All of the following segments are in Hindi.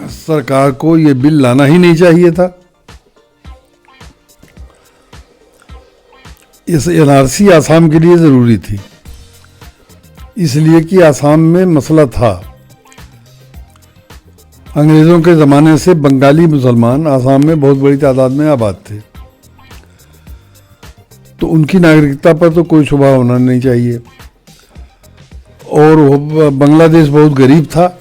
सरकार को ये बिल लाना ही नहीं चाहिए था। इस एनआरसी आसाम के लिए ज़रूरी थी, इसलिए कि आसाम में मसला था। अंग्रेज़ों के ज़माने से बंगाली मुसलमान आसाम में बहुत बड़ी तादाद में आबाद थे, तो उनकी नागरिकता पर तो कोई शुबा होना नहीं चाहिए। और बांग्लादेश बहुत गरीब था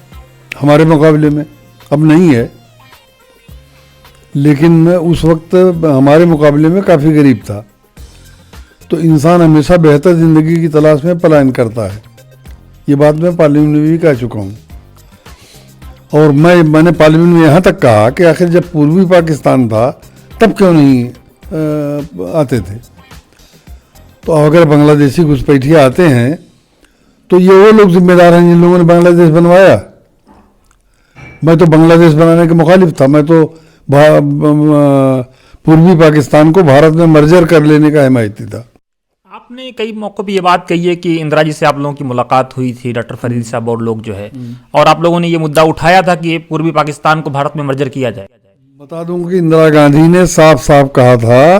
हमारे मुकाबले में, अब नहीं है, लेकिन उस वक्त हमारे मुकाबले में काफ़ी गरीब था। तो इंसान हमेशा बेहतर ज़िंदगी की तलाश में पलायन करता है, ये बात मैं पार्लियामेंट में भी कह चुका हूँ। और मैंने पार्लियामेंट में यहाँ तक कहा कि आखिर जब पूर्वी पाकिस्तान था तब क्यों नहीं आते थे। तो अगर बांग्लादेशी घुसपैठिए आते हैं तो ये वो लोग जिम्मेदार हैं जिन लोगों ने बांग्लादेश बनवाया। मैं तो बांग्लादेश बनाने के मुखालिफ था, मैं तो पूर्वी पाकिस्तान को भारत में मर्जर कर लेने का हिमायती था। आपने कई मौक़ों पे ये बात कही है कि इंदिरा जी से आप लोगों की मुलाकात हुई थी, डॉक्टर फरीद साहब और लोग जो है, और आप लोगों ने ये मुद्दा उठाया था कि पूर्वी पाकिस्तान को भारत में मर्जर किया जाए। बता दूं कि इंदिरा गांधी ने साफ साफ कहा था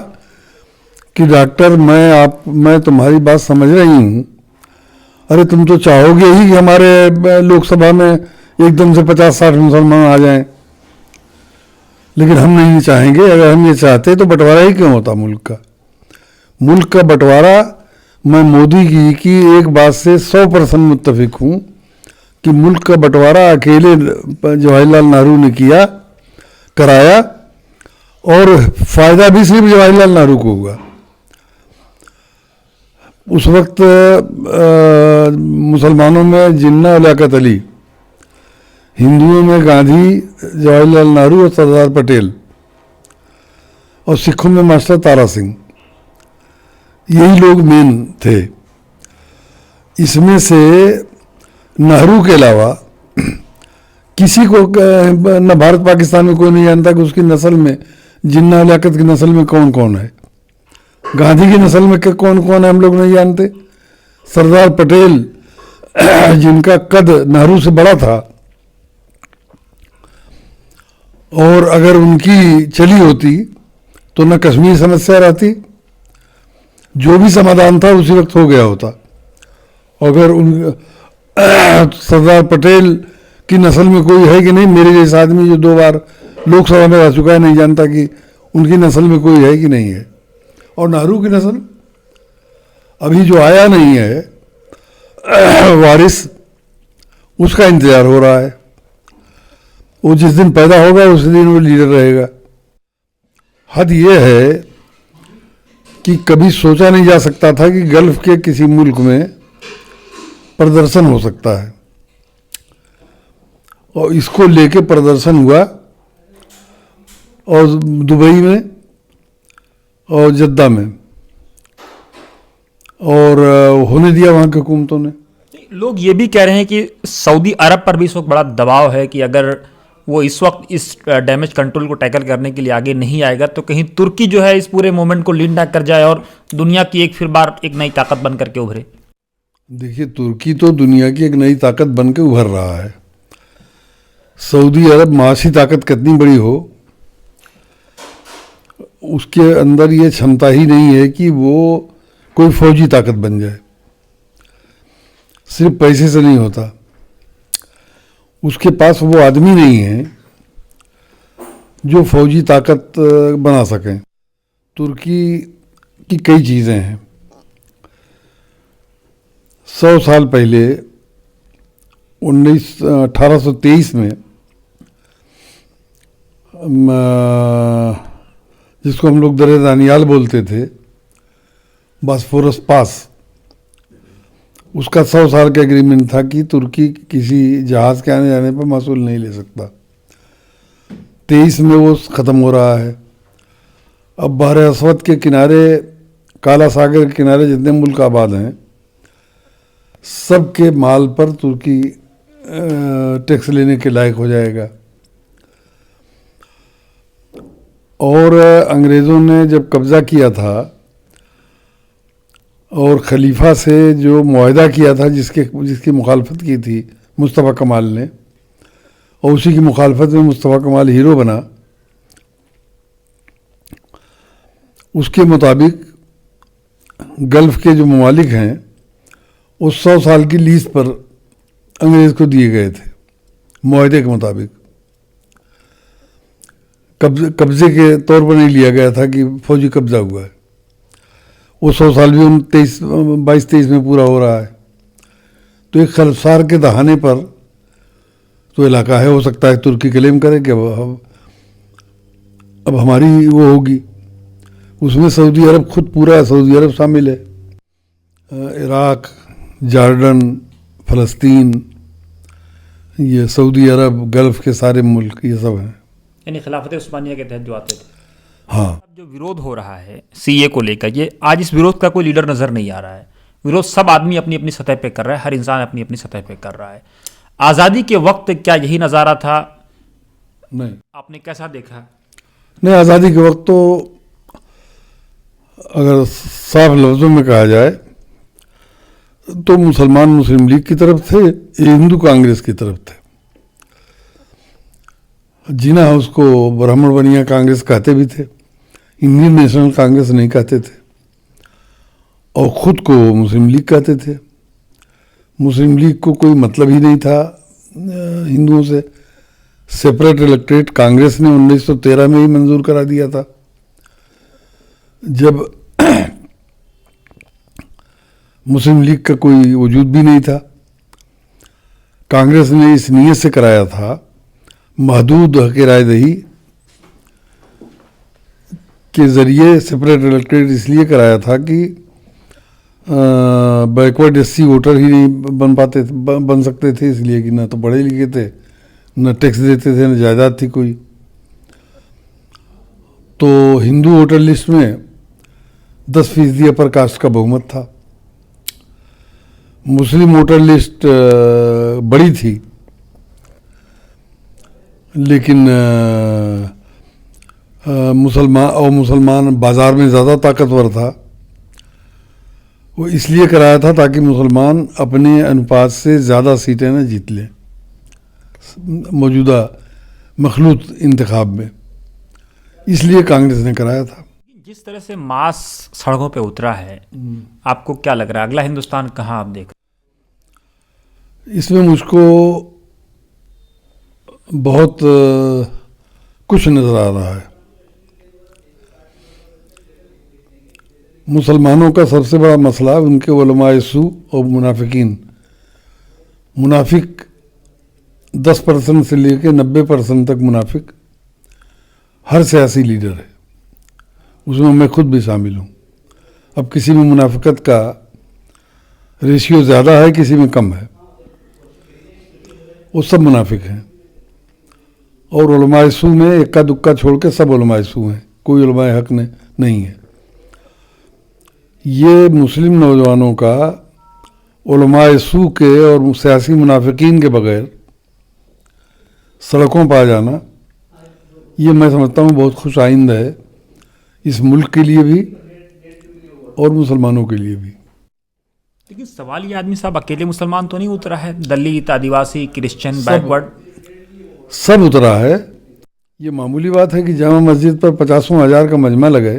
कि डॉक्टर मैं तुम्हारी बात समझ रही हूँ, अरे तुम तो चाहोगे ही कि हमारे लोकसभा में एकदम से 50-60 मुसलमान आ जाएं, लेकिन हम नहीं चाहेंगे। अगर हम ये चाहते तो बंटवारा ही क्यों होता मुल्क का बंटवारा। मैं मोदी जी की एक बात से 100% मुत्तफिक हूँ कि मुल्क का बंटवारा अकेले जवाहरलाल नेहरू ने कराया, और फ़ायदा भी सिर्फ जवाहरलाल नेहरू को हुआ। उस वक्त मुसलमानों में जिन्ना और लियाकत अली, हिंदुओं में गांधी, जवाहरलाल नेहरू और सरदार पटेल, और सिखों में मास्टर तारा सिंह, यही लोग मेन थे। इसमें से नेहरू के अलावा किसी को न भारत पाकिस्तान में कोई नहीं जानता कि उसकी नस्ल में, जिन्ना लियाकत की नस्ल में कौन कौन है। गांधी की नस्ल में कौन कौन है हम लोग नहीं जानते। सरदार पटेल जिनका कद नेहरू से बड़ा था, और अगर उनकी चली होती तो न कश्मीर समस्या रहती, जो भी समाधान था उसी वक्त हो गया होता। अगर सरदार पटेल की नस्ल में कोई है कि नहीं, मेरे जैसा आदमी जो 2 बार लोकसभा में रह चुका है नहीं जानता कि उनकी नस्ल में कोई है कि नहीं है। और नेहरू की नस्ल अभी जो आया नहीं है वारिस, उसका इंतजार हो रहा है। वो जिस दिन पैदा होगा उस दिन वो लीडर रहेगा। हद ये है कि कभी सोचा नहीं जा सकता था कि गल्फ के किसी मुल्क में प्रदर्शन हो सकता है, और इसको लेके प्रदर्शन हुआ, और दुबई में और जद्दा में, और होने दिया वहाँ की हुकूमतों ने। लोग ये भी कह रहे हैं कि सऊदी अरब पर भी इस वक्त बड़ा दबाव है कि अगर वो इस वक्त इस डैमेज कंट्रोल को टैकल करने के लिए आगे नहीं आएगा तो कहीं तुर्की जो है इस पूरे मूवमेंट को लीड ना कर जाए और दुनिया की फिर बार एक नई ताकत बन करके उभरे। देखिए, तुर्की तो दुनिया की एक नई ताकत बन के उभर रहा है। सऊदी अरब माशी ताकत कितनी बड़ी हो, उसके अंदर ये क्षमता ही नहीं है कि वो कोई फौजी ताकत बन जाए। सिर्फ पैसे से नहीं होता, उसके पास वो आदमी नहीं है जो फौजी ताकत बना सकें। तुर्की की कई चीज़ें हैं। 100 साल पहले 1823 में जिसको हम लोग दरे दानियाल बोलते थे, बॉस्फोरस पास, उसका 100 साल का एग्रीमेंट था कि तुर्की किसी जहाज़ के आने जाने पर मासूल नहीं ले सकता। 23 में वो ख़त्म हो रहा है। अब बहर अस्वद के किनारे, काला सागर के किनारे जितने मुल्क आबाद हैं, सब के माल पर तुर्की टैक्स लेने के लायक हो जाएगा। और अंग्रेज़ों ने जब कब्ज़ा किया था और खलीफा से जो मुआहदा किया था, जिसकी मुखालफत की थी मुस्तफ़ा कमाल ने, और उसी की मुखालफत में मुस्तफ़ा कमाल हीरो बना, उसके मुताबिक गल्फ़ के जो ममालिक हैं वो 100 साल की लीज पर अंग्रेज़ को दिए गए थे मुआहदे के मुताबिक। कब्जे के तौर पर नहीं लिया गया था कि फौजी कब्जा हुआ है। वो 100 साल भी 22-23 में पूरा हो रहा है। तो एक खलसार के दहाने पर तो इलाका है, हो सकता है तुर्की क्लेम करे कि अब हमारी वो होगी। उसमें सऊदी अरब खुद पूरा सऊदी अरब शामिल है, इराक, जॉर्डन, फ़लस्तीन, ये सऊदी अरब, गल्फ़ के सारे मुल्क ये सब हैं, यानी खिलाफत उस्मानिया के तहत जो आते थे। हाँ। अब जो विरोध हो रहा है सीए को लेकर, ये आज इस विरोध का कोई लीडर नजर नहीं आ रहा है। विरोध सब आदमी अपनी अपनी सतह पे कर रहा है, हर इंसान अपनी अपनी सतह पे कर रहा है। आज़ादी के वक्त क्या यही नज़ारा था? नहीं, आपने कैसा देखा? नहीं, आज़ादी के वक्त तो अगर साफ लफ्ज़ों में कहा जाए तो मुसलमान मुस्लिम लीग की तरफ थे, हिंदू कांग्रेस की तरफ थे। जीना हाउस को ब्राह्मण बनिया कांग्रेस कहते भी थे, इंडियन नेशनल कांग्रेस नहीं कहते थे, और ख़ुद को मुस्लिम लीग कहते थे। मुस्लिम लीग को कोई मतलब ही नहीं था हिंदुओं से। सेपरेट इलेक्ट्रेट कांग्रेस ने 1913 में ही मंजूर करा दिया था, जब मुस्लिम लीग का कोई वजूद भी नहीं था। कांग्रेस ने इस नीयत से कराया था, महदूद हक़ रायदही के ज़रिए सेपरेट इलेक्ट्रेट इसलिए कराया था कि बैकवर्ड एससी वोटर ही नहीं बन सकते थे, इसलिए कि ना तो पढ़े लिखे थे, न टैक्स देते थे, न जायदाद थी कोई। तो हिंदू वोटर लिस्ट में 10% अपर कास्ट का बहुमत था। मुस्लिम वोटर लिस्ट बड़ी थी, लेकिन मुसलमान बाज़ार में ज़्यादा ताकतवर था। वो इसलिए कराया था ताकि मुसलमान अपने अनुपात से ज़्यादा सीटें न जीत लें मौजूदा मखलूत इंतखाब में, इसलिए कांग्रेस ने कराया था। जिस तरह से मास सड़कों पे उतरा है, आपको क्या लग रहा है अगला हिंदुस्तान कहाँ आप देख? इसमें मुझको बहुत कुछ नज़र आ रहा है। मुसलमानों का सबसे बड़ा मसला उनके उलमाए सू और मुनाफिकीन। मुनाफिक 10% से लेकर 90% तक मुनाफिक हर सियासी लीडर है, उसमें मैं खुद भी शामिल हूँ। अब किसी में मुनाफिकत का रेशियो ज़्यादा है, किसी में कम है, वो सब मुनाफिक हैं। और उलमाए सू में इक्का दुक्का छोड़ के सब उलमाए सू हैं, कोई उलमाए हक नहीं है। ये मुस्लिम नौजवानों का उलमाए सू के और सियासी मुनाफिकीन के बगैर सड़कों पर आ जाना, ये मैं समझता हूँ बहुत खुश आइंद है इस मुल्क के लिए भी और मुसलमानों के लिए भी। लेकिन सवाल ये आदमी साहब अकेले मुसलमान तो नहीं उतरा है, दलित, आदिवासी, क्रिश्चियन, बैकवर्ड सब उतरा है। ये मामूली बात है कि जामा मस्जिद पर 50,000 का मजमा लगे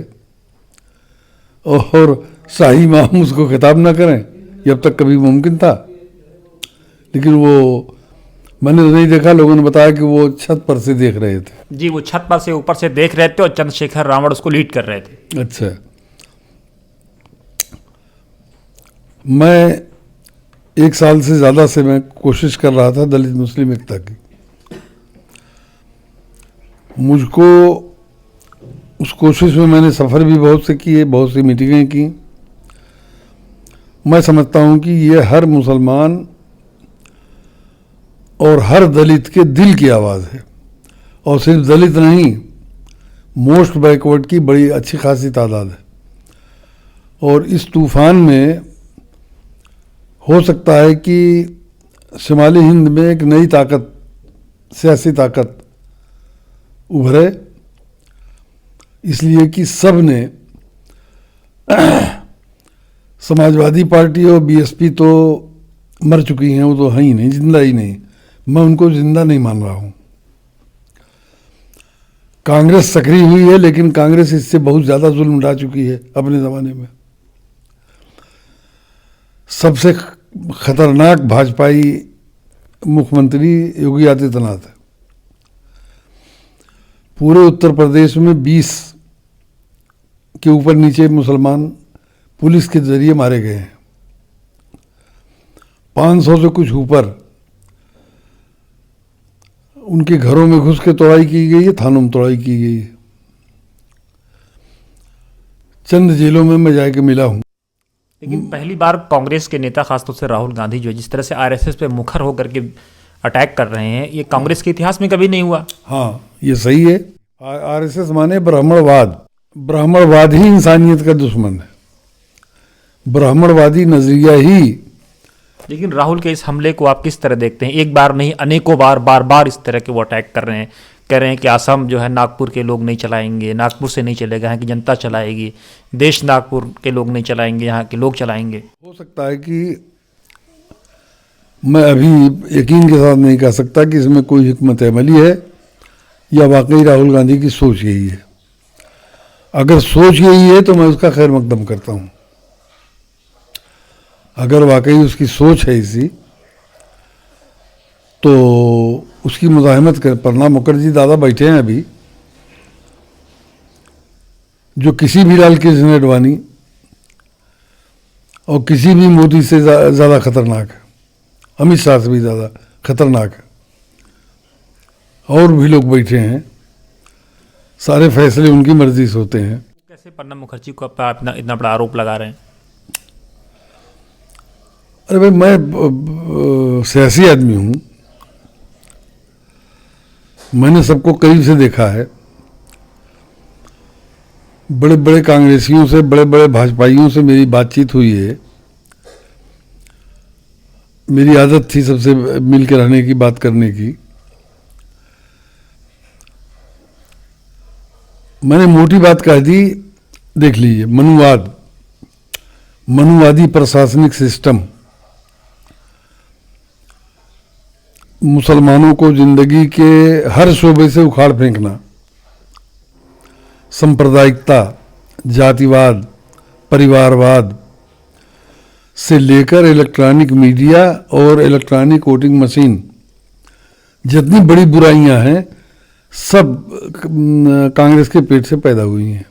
और शाही इमाम उसको खिताब ना करें, ये अब तक कभी मुमकिन था? लेकिन वो मैंने तो नहीं देखा, लोगों ने बताया कि वो छत पर से देख रहे थे। जी, वो छत पर से ऊपर से देख रहे थे और चंद्रशेखर रावण उसको लीड कर रहे थे। अच्छा, मैं 1 साल से ज़्यादा से मैं कोशिश कर रहा था दलित मुस्लिम एकता की। मुझको उस कोशिश में मैंने सफ़र भी बहुत से किए, बहुत सी मीटिंगें की। मैं समझता हूँ कि ये हर मुसलमान और हर दलित के दिल की आवाज़ है, और सिर्फ दलित नहीं, मोस्ट बैकवर्ड की बड़ी अच्छी खासी तादाद है। और इस तूफ़ान में हो सकता है कि शुमाली हिंद में एक नई ताकत, सियासी ताकत उभरे, इसलिए कि सब ने समाजवादी पार्टी और बीएसपी तो मर चुकी हैं, वो तो हैं ही नहीं, जिंदा ही नहीं। मैं उनको जिंदा नहीं मान रहा हूँ। कांग्रेस सक्रिय हुई है, लेकिन कांग्रेस इससे बहुत ज़्यादा जुल्म उठा चुकी है अपने ज़माने में। सबसे खतरनाक भाजपाई मुख्यमंत्री योगी आदित्यनाथ है। पूरे उत्तर प्रदेश में 20 के ऊपर नीचे मुसलमान पुलिस के जरिए मारे गए हैं। 500 से कुछ ऊपर उनके घरों में घुस के तोड़ाई की गई है, थानों में तोड़ाई की गई है। चंद जेलों में मैं जाके मिला हूं। लेकिन पहली बार कांग्रेस के नेता, खासतौर से राहुल गांधी, जो जिस तरह से आरएसएस पे मुखर होकर के अटैक कर रहे हैं, ये कांग्रेस के इतिहास में कभी नहीं हुआ। हाँ, ये सही है। आरएसएस माने ब्राह्मणवाद। ब्राह्मणवाद ही इंसानियत का दुश्मन है। ब्राह्मणवादी नजरिया ही। लेकिन राहुल के इस हमले को आप किस तरह देखते हैं? एक बार नहीं, अनेकों बार, बार बार इस तरह के वो अटैक कर रहे हैं, कह रहे हैं कि असम जो है नागपुर के लोग नहीं चलाएंगे, नागपुर से नहीं चलेगा, यहाँ की जनता चलाएगी, देश नागपुर के लोग नहीं चलाएंगे, यहाँ के लोग चलाएंगे। हो सकता है कि मैं अभी यकीन के साथ नहीं कह सकता कि इसमें कोई हिकमत अमली है या वाकई राहुल गांधी की सोच यही है। अगर सोच यही है तो मैं उसका खैर मकदम करता हूँ। अगर वाकई उसकी सोच है इसी, तो उसकी मुज़ाहमत कर। प्रणब मुखर्जी दादा बैठे हैं अभी, जो किसी भी लाल कृष्ण आडवाणी और किसी भी मोदी से ज़्यादा खतरनाक है, अमित शाह से भी ज़्यादा खतरनाक है। और भी लोग बैठे हैं, सारे फैसले उनकी मर्जी से होते हैं। कैसे प्रणब मुखर्जी को आप इतना बड़ा आरोप लगा रहे हैं? अरे भाई, मैं सियासी आदमी हूँ, मैंने सबको करीब से देखा है। बड़े बड़े कांग्रेसियों से, बड़े बड़े भाजपाइयों से मेरी बातचीत हुई है। मेरी आदत थी सबसे मिल के रहने की, बात करने की। मैंने मोटी बात कह दी। देख लीजिए, मनुवादी प्रशासनिक सिस्टम मुसलमानों को जिंदगी के हर शोबे से उखाड़ फेंकना, सांप्रदायिकता, जातिवाद, परिवारवाद से लेकर इलेक्ट्रॉनिक मीडिया और इलेक्ट्रॉनिक वोटिंग मशीन, जितनी बड़ी बुराइयां हैं सब कांग्रेस के पेट से पैदा हुई हैं।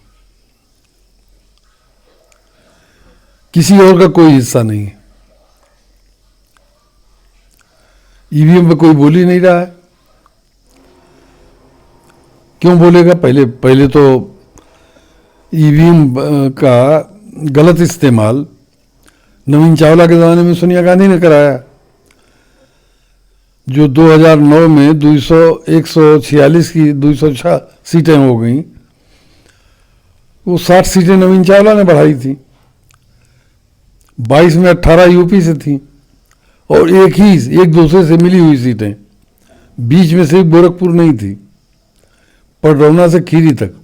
किसी और का कोई हिस्सा नहीं है। ईवीएम पे कोई बोल ही नहीं रहा है। क्यों बोलेगा? पहले तो ईवीएम का गलत इस्तेमाल नवीन चावला के ज़माने में सोनिया गांधी ने कराया, जो 2009 में 146 की 206 सीटें हो गई। वो 60 सीटें नवीन चावला ने बढ़ाई थी। 22 में 18 यूपी से थी और एक दूसरे से मिली हुई सीटें। बीच में सिर्फ गोरखपुर नहीं थी, पडरौना से खीरी तक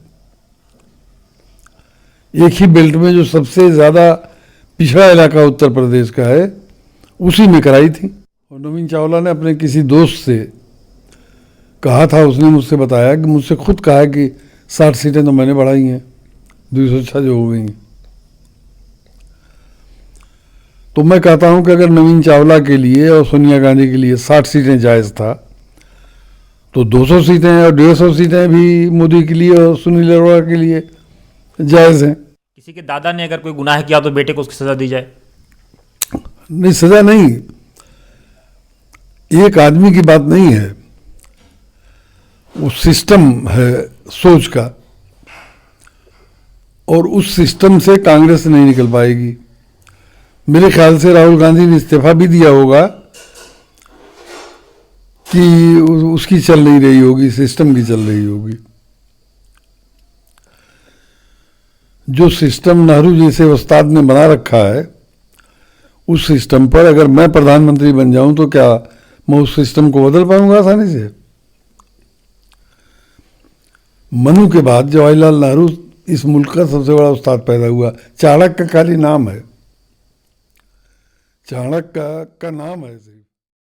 एक ही बेल्ट में, जो सबसे ज़्यादा पिछड़ा इलाका उत्तर प्रदेश का है, उसी में कराई थी। और नवीन चावला ने अपने किसी दोस्त से कहा था, उसने मुझसे बताया कि मुझसे खुद कहा कि 60 सीटें तो मैंने बढ़ाई हैं, 206 जो हो गई। तो मैं कहता हूं कि अगर नवीन चावला के लिए और सोनिया गांधी के लिए 60 सीटें जायज़ था, तो 200 सीटें और 150 सीटें भी मोदी के लिए और सुनील अरोड़ा के लिए जायज़ हैं। किसी के दादा ने अगर कोई गुनाह किया तो बेटे को उसकी सजा दी जाए? नहीं, सजा नहीं, एक आदमी की बात नहीं है, वो सिस्टम है सोच का, और उस सिस्टम से कांग्रेस नहीं निकल पाएगी। मेरे ख्याल से राहुल गांधी ने इस्तीफा भी दिया होगा कि उसकी चल नहीं रही होगी, सिस्टम की चल रही होगी। जो सिस्टम नेहरू जैसे उस्ताद ने बना रखा है, उस सिस्टम पर अगर मैं प्रधानमंत्री बन जाऊं तो क्या मैं उस सिस्टम को बदल पाऊंगा आसानी से? मनु के बाद जवाहरलाल नेहरू इस मुल्क का सबसे बड़ा उस्ताद पैदा हुआ। चाणक्य का खाली नाम है, चाणक्य का नाम है।